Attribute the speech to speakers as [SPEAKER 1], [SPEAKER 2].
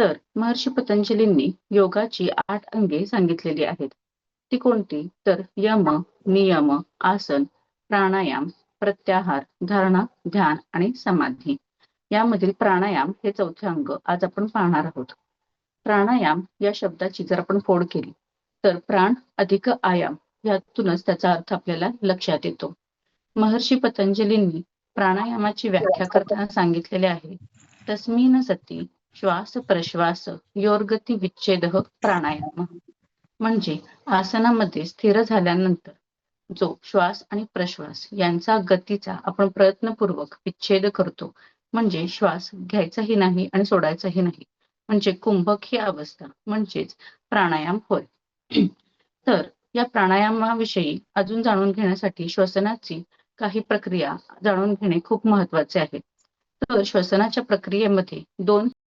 [SPEAKER 1] तर महर्षी पतंजलींनी योगाची 8 अंगे सांगितलेली आहेत. ती कोणती? तर यम, नियम, आसन, प्राणायाम, प्रत्याहार, धारणा, ध्यान आणि समाधी. यामधील प्राणायाम हे चौथे अंग आज आपण पाहणार आहोत. प्राणायाम या शब्दाची जर आपण फोड केली तर प्राण अधिक आयाम यातूनच त्याचा अर्थ आपल्याला लक्षात येतो. महर्षी पतंजलींनी प्राणायामाची व्याख्या करताना सांगितलेले आहे, तस्मिन् सती श्वास प्रश्वास योर्गती विच्छेद प्राणायाम. म्हणजे आसनामध्ये स्थिर झाल्यानंतर जो श्वास आणि प्रश्वास यांचा गतीचा आपण प्रयत्नपूर्वक विच्छेद करतो, म्हणजे श्वास घ्यायचाही नाही आणि सोडायचाही नाही, म्हणजे कुंभक ही अवस्था म्हणजेच प्राणायाम होय. तर या प्राणायामाविषयी अजून जाणून घेण्यासाठी श्वसनाची काही प्रक्रिया जाणून घेणे खूप महत्त्वाचे आहे. तर श्वसनाच्या प्रक्रियेमध्ये 2